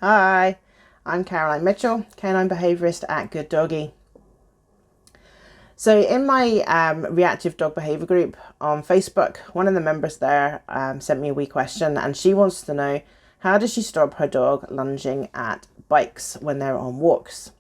Hi, I'm Caroline Mitchell, canine behaviourist at Good Doggy. So in my reactive dog behaviour group on Facebook, one of the members there sent me a wee question, and she wants to know, how does she stop her dog lunging at bikes when they're on walks?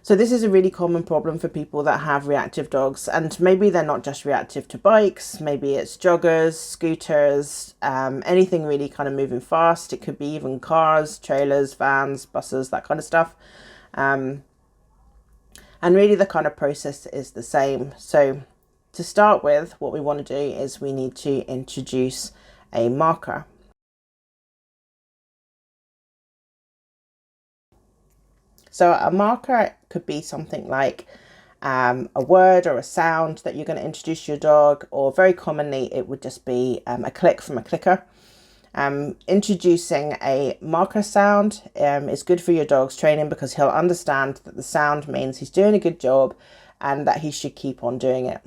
So this is a really common problem for people that have reactive dogs, and maybe they're not just reactive to bikes, maybe it's joggers, scooters, anything really kind of moving fast. It could be even cars, trailers, vans, buses, that kind of stuff. And really the kind of process is the same. So to start with, what we want to do is we need to introduce a marker. So a marker could be something like a word or a sound that you're going to introduce your dog, or very commonly it would just be a click from a clicker. Introducing a marker sound is good for your dog's training because he'll understand that the sound means he's doing a good job and that he should keep on doing it.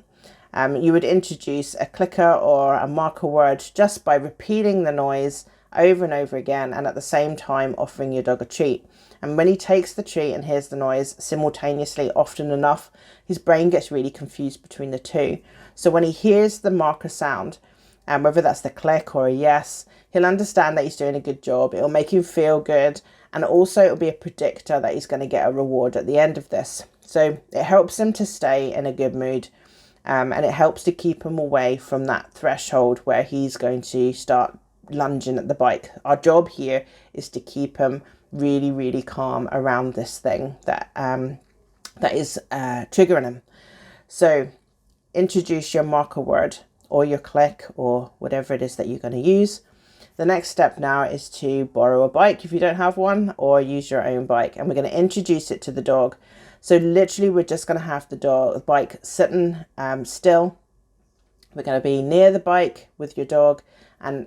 You would introduce a clicker or a marker word just by repeating the noise over and over again, and at the same time offering your dog a treat. And when he takes the treat and hears the noise simultaneously often enough, his brain gets really confused between the two. So when he hears the marker sound, whether that's the click or a yes, he'll understand that he's doing a good job. It'll make him feel good, and also it'll be a predictor that he's going to get a reward at the end of this. So it helps him to stay in a good mood, and it helps to keep him away from that threshold where he's going to start lunging at the bike. Our job here is to keep him really, really calm around this thing that is triggering him. So introduce your marker word or your click or whatever it is that you're going to use. The next step now is to borrow a bike if you don't have one, or use your own bike, and we're going to introduce it to the dog. So literally we're just going to have the bike sitting still. We're going to be near the bike with your dog, and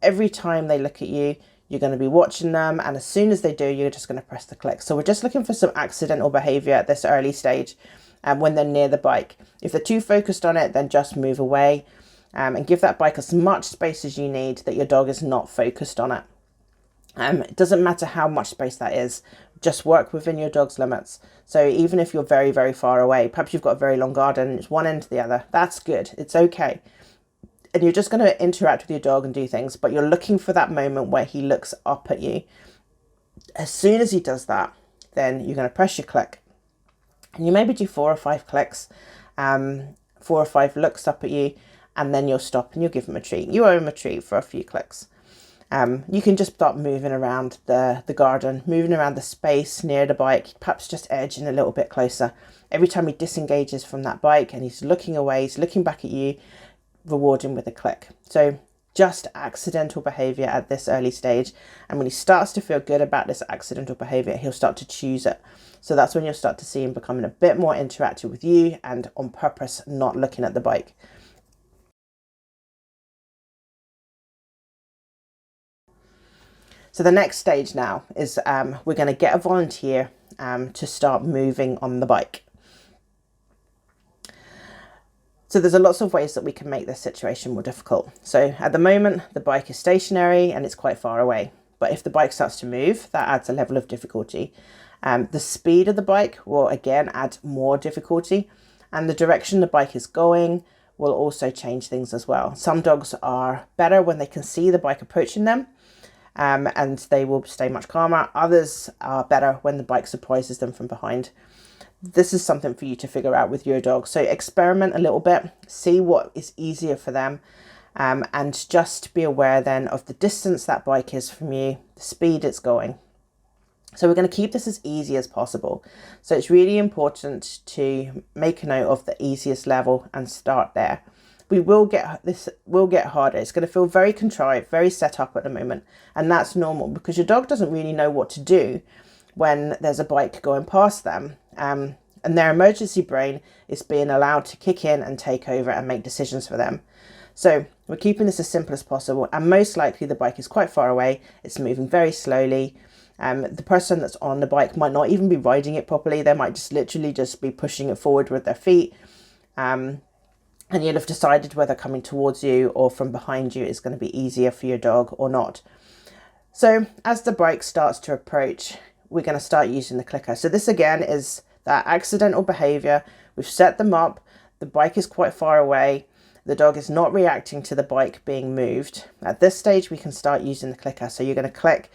every time they look at you, you're going to be watching them, and as soon as they do, you're just going to press the click. So we're just looking for some accidental behaviour at this early stage when they're near the bike. If they're too focused on it, then just move away and give that bike as much space as you need that your dog is not focused on it. It doesn't matter how much space that is, just work within your dog's limits. So even if you're very, very far away, perhaps you've got a very long garden, it's one end to the other, that's good, it's okay. And you're just going to interact with your dog and do things, but you're looking for that moment where he looks up at you. As soon as he does that, then you're going to press your click. And you maybe do 4 or 5 clicks, 4 or 5 looks up at you, and then you'll stop and you'll give him a treat. You owe him a treat for a few clicks. You can just start moving around the garden, moving around the space near the bike, perhaps just edging a little bit closer. Every time he disengages from that bike and he's looking away, he's looking back at you, reward him with a click. So just accidental behavior at this early stage, and when he starts to feel good about this accidental behavior, he'll start to choose it. So that's when you'll start to see him becoming a bit more interactive with you and on purpose not looking at the bike. So the next stage now is we're going to get a volunteer to start moving on the bike. So there's lots of ways that we can make this situation more difficult. So at the moment, the bike is stationary and it's quite far away. But if the bike starts to move, that adds a level of difficulty. The speed of the bike will again add more difficulty, and the direction the bike is going will also change things as well. Some dogs are better when they can see the bike approaching them, and they will stay much calmer. Others are better when the bike surprises them from behind. This is something for you to figure out with your dog. So experiment a little bit, see what is easier for them, and just be aware then of the distance that bike is from you, the speed it's going. So we're going to keep this as easy as possible. So it's really important to make a note of the easiest level and start there. Will get harder. It's going to feel very contrived, very set up at the moment, and that's normal because your dog doesn't really know what to do when there's a bike going past them, and their emergency brain is being allowed to kick in and take over and make decisions for them. So we're keeping this as simple as possible, and most likely the bike is quite far away, it's moving very slowly. The person that's on the bike might not even be riding it properly, they might just literally just be pushing it forward with their feet, and you'll have decided whether coming towards you or from behind you is going to be easier for your dog or not. So as the bike starts to approach, we're going to start using the clicker. So this again is that accidental behavior. We've set them up. The bike is quite far away. The dog is not reacting to the bike being moved. At this stage, we can start using the clicker. So you're going to click,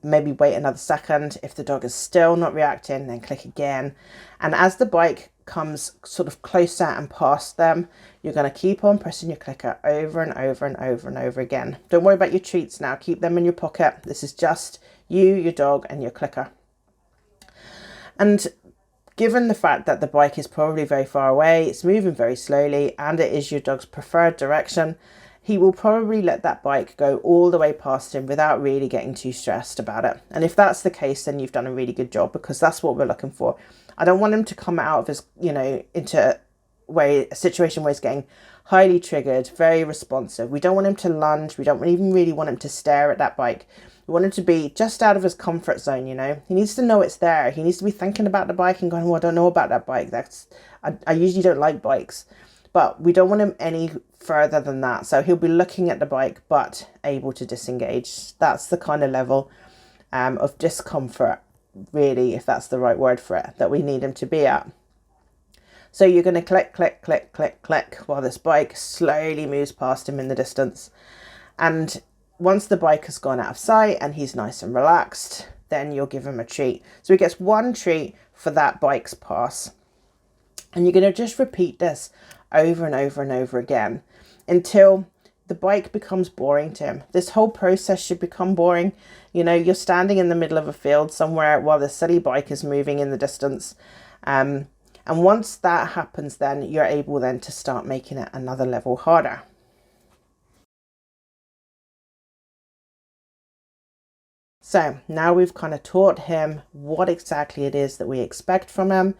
maybe wait another second. If the dog is still not reacting, then click again. And as the bike comes sort of closer and past them, you're going to keep on pressing your clicker over and over and over and over again. Don't worry about your treats now. Keep them in your pocket. This is just you, your dog, and your clicker. And given the fact that the bike is probably very far away, it's moving very slowly, and it is your dog's preferred direction, he will probably let that bike go all the way past him without really getting too stressed about it. And if that's the case, then you've done a really good job, because that's what we're looking for. I don't want him to come out of his, into a situation where he's getting highly triggered, very responsive. We don't want him to lunge. We don't even really want him to stare at that bike. We want him to be just out of his comfort zone, He needs to know it's there. He needs to be thinking about the bike and going, well, I don't know about that bike. I usually don't like bikes. But we don't want him any further than that. So he'll be looking at the bike, but able to disengage. That's the kind of level of discomfort, really, if that's the right word for it, that we need him to be at. So you're going to click, click, click, click, click while this bike slowly moves past him in the distance. And once the bike has gone out of sight and he's nice and relaxed, then you'll give him a treat. So he gets one treat for that bike's pass. And you're going to just repeat this over and over and over again until the bike becomes boring to him. This whole process should become boring. You're standing in the middle of a field somewhere while the silly bike is moving in the distance. And once that happens, then you're able then to start making it another level harder. So now we've kind of taught him what exactly it is that we expect from him.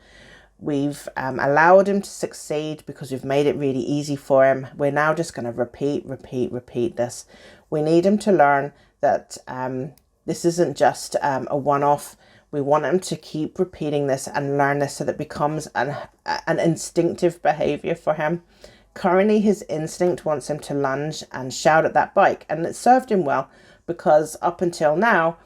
We've allowed him to succeed because we've made it really easy for him. We're now just going to repeat this. We need him to learn that this isn't just a one-off. We want him to keep repeating this and learn this so that it becomes an instinctive behavior for him. Currently, his instinct wants him to lunge and shout at that bike, and it served him well because up until now,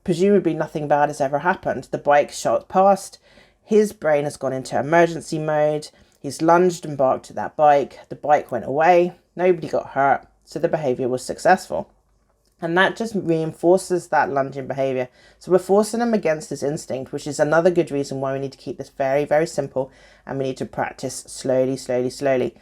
presumably nothing bad has ever happened. The bike shot past. His brain has gone into emergency mode. He's lunged and barked at that bike. The bike went away. Nobody got hurt. So the behavior was successful. And that just reinforces that lunging behavior. So we're forcing him against his instinct, which is another good reason why we need to keep this very, very simple. And we need to practice slowly, slowly, slowly.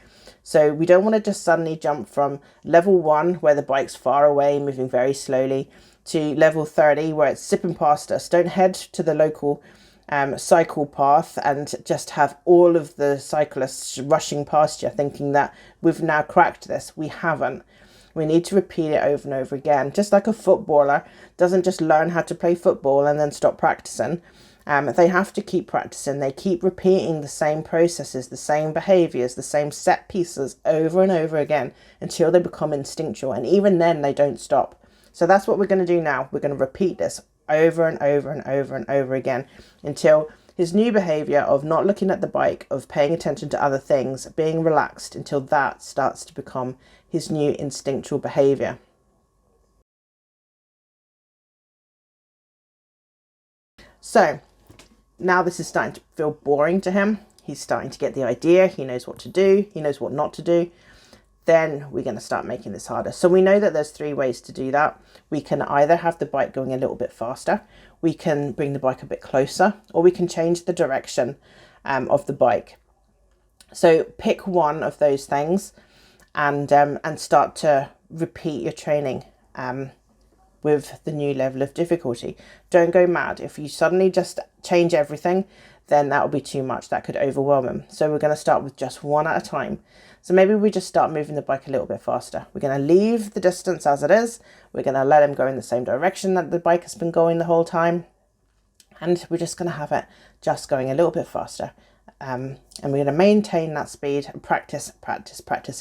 So we don't want to just suddenly jump from level 1, where the bike's far away, moving very slowly, to level 30, where it's zipping past us. Don't head to the local cycle path and just have all of the cyclists rushing past you thinking that we've now cracked this. We haven't. We need to repeat it over and over again. Just like a footballer doesn't just learn how to play football and then stop practicing. They have to keep practicing. They keep repeating the same processes, the same behaviors, the same set pieces over and over again until they become instinctual. And even then they don't stop. So that's what we're going to do now. We're going to repeat this over and over and over and over again until his new behavior of not looking at the bike, of paying attention to other things, being relaxed, until that starts to become his new instinctual behavior. So now this is starting to feel boring to him. He's starting to get the idea. He knows what to do. He knows what not to do. Then we're going to start making this harder. So we know that there's 3 ways to do that. We can either have the bike going a little bit faster, we can bring the bike a bit closer, or we can change the direction of the bike. So pick one of those things and start to repeat your training with the new level of difficulty. Don't go mad. If you suddenly just change everything, then that will be too much. That could overwhelm him. So we're going to start with just one at a time. So maybe we just start moving the bike a little bit faster. We're going to leave the distance as it is. We're going to let him go in the same direction that the bike has been going the whole time. And we're just going to have it just going a little bit faster. And we're going to maintain that speed and practice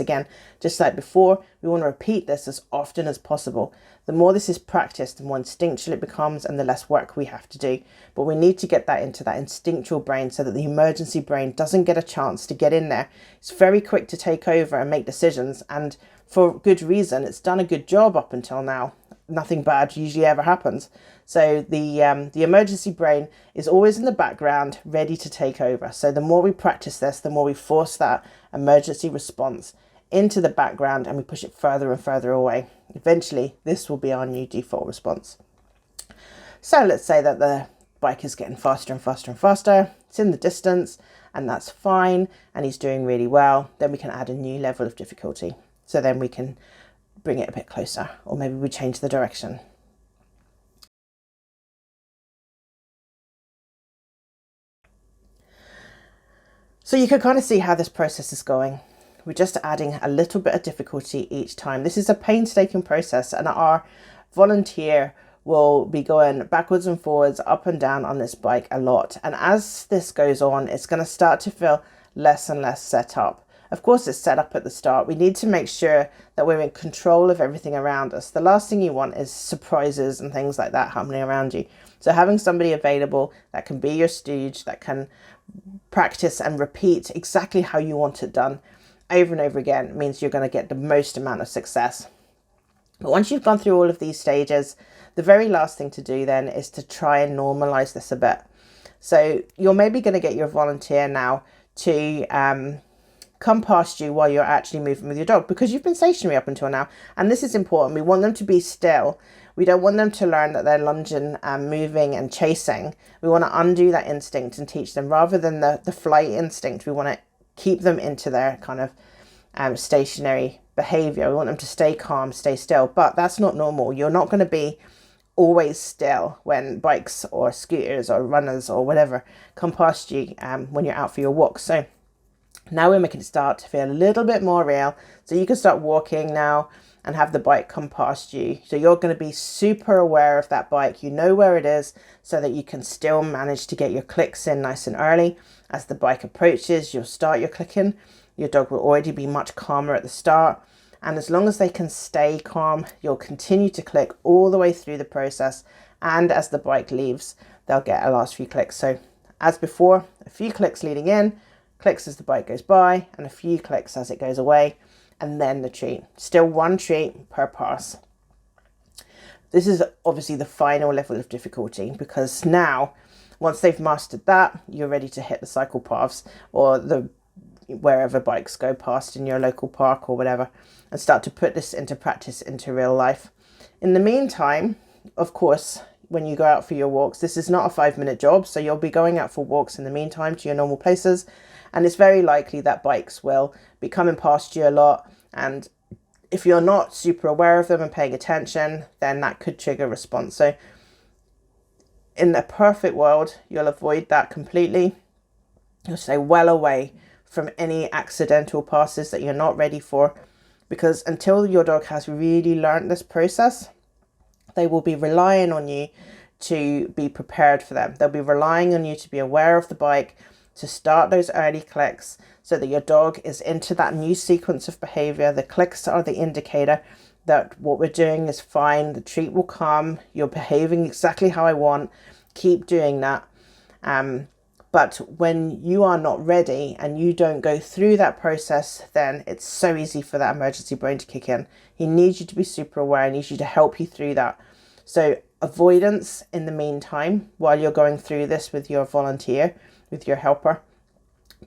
again. Just like before, we want to repeat this as often as possible. The more this is practiced, the more instinctual it becomes and the less work we have to do. But we need to get that into that instinctual brain so that the emergency brain doesn't get a chance to get in there. It's very quick to take over and make decisions, and for good reason. It's done a good job up until now. nothing bad usually ever happens. So the emergency brain is always in the background, ready to take over. So the more we practice this, the more we force that emergency response into the background and we push it further and further away. Eventually, this will be our new default response. So let's say that the bike is getting faster and faster and faster. It's in the distance and that's fine. And he's doing really well. Then we can add a new level of difficulty. So then we can bring it a bit closer, or maybe we change the direction. So you can kind of see how this process is going. We're just adding a little bit of difficulty each time. This is a painstaking process, and our volunteer will be going backwards and forwards, up and down on this bike a lot. And as this goes on, it's going to start to feel less and less set up. Of course, it's set up at the start. We need to make sure that we're in control of everything around us. The last thing you want is surprises and things like that happening around you. So having somebody available that can be your stooge, that can practice and repeat exactly how you want it done over and over again, means you're going to get the most amount of success. But once you've gone through all of these stages, the very last thing to do then is to try and normalize this a bit. So you're maybe going to get your volunteer now to come past you while you're actually moving with your dog, because you've been stationary up until now. And this is important. We want them to be still. We don't want them to learn that they're lunging and moving and chasing. We want to undo that instinct and teach them, rather than the flight instinct. We want to keep them into their kind of stationary behavior. We want them to stay calm, stay still. But that's not normal. You're not going to be always still when bikes or scooters or runners or whatever come past you when you're out for your walk. So now we're making it start to feel a little bit more real. So you can start walking now and have the bike come past you. So you're going to be super aware of that bike. You know where it is, so that you can still manage to get your clicks in nice and early. As the bike approaches, you'll start your clicking. Your dog will already be much calmer at the start. And as long as they can stay calm, you'll continue to click all the way through the process. And as the bike leaves, they'll get a last few clicks. So as before, a few clicks leading in, clicks as the bike goes by, and a few clicks as it goes away. And then the treat. Still one treat per pass. This is obviously the final level of difficulty, because now, once they've mastered that, you're ready to hit the cycle paths, or the wherever bikes go past in your local park or whatever, and start to put this into practice, into real life. In the meantime, of course, when you go out for your walks, this is not a 5-minute job, so you'll be going out for walks in the meantime to your normal places, and it's very likely that bikes will be coming past you a lot, and if you're not super aware of them and paying attention, then that could trigger a response. So in a perfect world, you'll avoid that completely. You'll stay well away from any accidental passes that you're not ready for, because until your dog has really learned this process, they will be relying on you to be prepared for them. They'll be relying on you to be aware of the bike, to start those early clicks, so that your dog is into that new sequence of behavior. The clicks are the indicator that what we're doing is fine. The treat will come. You're behaving exactly how I want. Keep doing that. But when you are not ready and you don't go through that process, then it's so easy for that emergency brain to kick in. He needs you to be super aware. He needs you to help you through that. So avoidance in the meantime, while you're going through this with your volunteer, with your helper.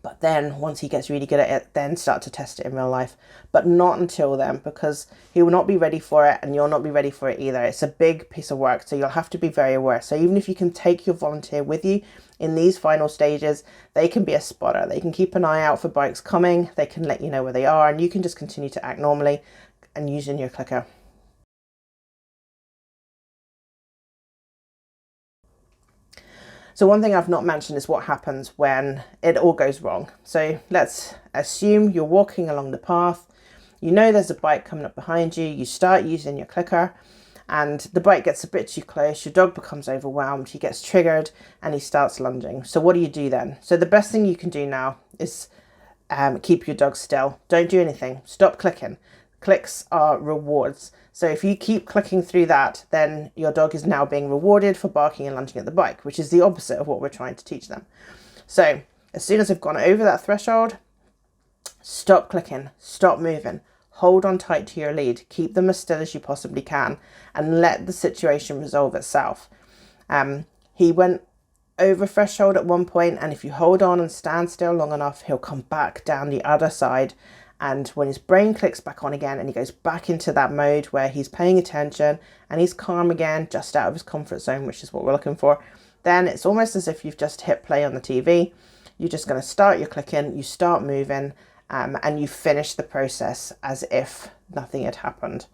But then once he gets really good at it, then start to test it in real life. But not until then, because he will not be ready for it and you'll not be ready for it either. It's a big piece of work, so you'll have to be very aware. So even if you can take your volunteer with you in these final stages, they can be a spotter. They can keep an eye out for bikes coming. They can let you know where they are, and you can just continue to act normally and using your clicker. So one thing I've not mentioned is what happens when it all goes wrong. So let's assume you're walking along the path. You know there's a bike coming up behind you. You start using your clicker and the bike gets a bit too close. Your dog becomes overwhelmed. He gets triggered and he starts lunging. So what do you do then? So the best thing you can do now is keep your dog still. Don't do anything. Stop clicking. Clicks are rewards. So if you keep clicking through that, then your dog is now being rewarded for barking and lunging at the bike, which is the opposite of what we're trying to teach them. So as soon as they've gone over that threshold, stop clicking, stop moving, hold on tight to your lead, keep them as still as you possibly can, and let the situation resolve itself. He went over threshold at one point, and if you hold on and stand still long enough, he'll come back down the other side. And when his brain clicks back on again and he goes back into that mode where he's paying attention and he's calm again, just out of his comfort zone, which is what we're looking for, then it's almost as if you've just hit play on the TV. You're just going to start your clicking, you start moving, and you finish the process as if nothing had happened.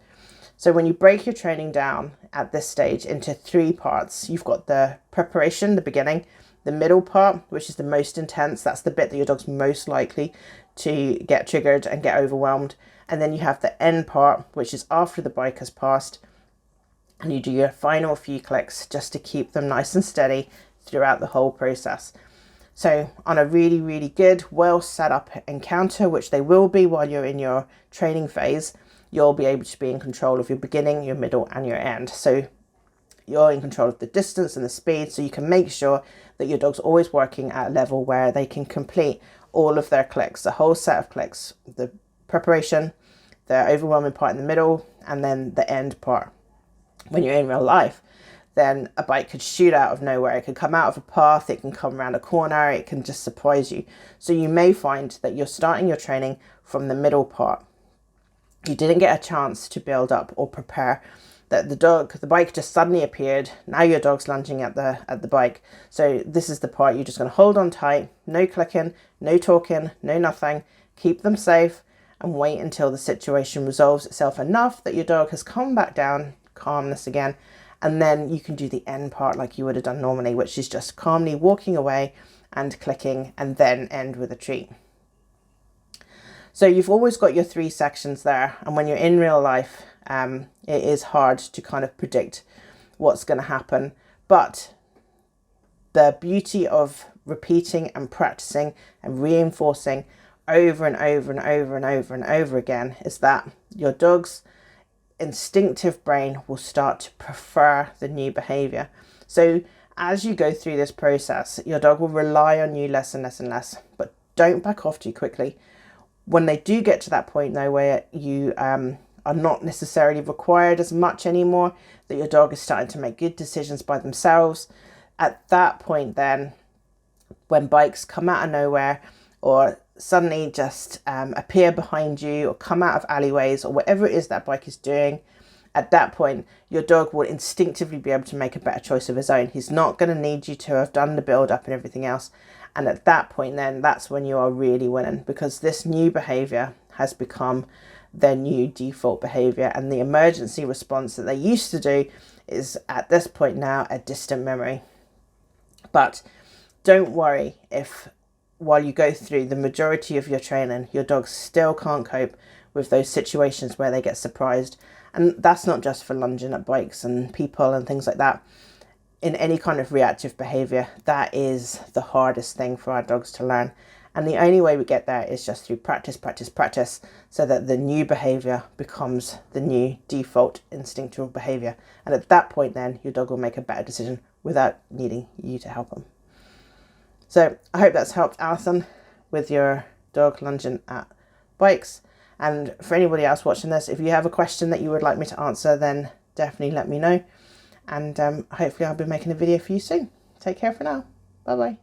So when you break your training down at this stage into 3 parts, you've got the preparation, the beginning, the middle part, which is the most intense. That's the bit that your dog's most likely to get triggered and get overwhelmed. And then you have the end part, which is after the bike has passed, and you do your final few clicks just to keep them nice and steady throughout the whole process. So on a really, really good, well set up encounter, which they will be while you're in your training phase, you'll be able to be in control of your beginning, your middle, and your end. So you're in control of the distance and the speed, so you can make sure that your dog's always working at a level where they can complete all of their clicks, the whole set of clicks, the preparation, the overwhelming part in the middle, and then the end part. When you're in real life, then a bike could shoot out of nowhere. It could come out of a path, it can come around a corner, it can just surprise you. So you may find that you're starting your training from the middle part. You didn't get a chance to build up or prepare, that the bike just suddenly appeared. Now your dog's lunging at the bike. So this is the part you're just going to hold on tight, no clicking, no talking, no nothing. Keep them safe and wait until the situation resolves itself enough that your dog has come back down, calmness again, and then you can do the end part like you would have done normally, which is just calmly walking away and clicking, and then end with a treat. So you've always got your 3 sections there, and when you're in real life, it is hard to kind of predict what's going to happen. But the beauty of repeating and practicing and reinforcing over and over and over and over and over again is that your dog's instinctive brain will start to prefer the new behavior. So as you go through this process, your dog will rely on you less and less and less, but don't back off too quickly. When they do get to that point though, where you are not necessarily required as much anymore, that your dog is starting to make good decisions by themselves, at that point then, when bikes come out of nowhere or suddenly just appear behind you or come out of alleyways or whatever it is that bike is doing, at that point your dog will instinctively be able to make a better choice of his own. He's not going to need you to have done the build up and everything else. And at that point then, that's when you are really winning, because this new behavior has become their new default behavior, and the emergency response that they used to do is at this point now a distant memory. But don't worry if while you go through the majority of your training, your dog still can't cope with those situations where they get surprised. And that's not just for lunging at bikes and people and things like that. In any kind of reactive behavior, that is the hardest thing for our dogs to learn. And the only way we get there is just through practice, practice, practice, so that the new behavior becomes the new default instinctual behavior. And at that point then, your dog will make a better decision without needing you to help them. So I hope that's helped, Allison, with your dog lunging at bikes. And for anybody else watching this, if you have a question that you would like me to answer, then definitely let me know. And hopefully I'll be making a video for you soon. Take care for now. Bye bye.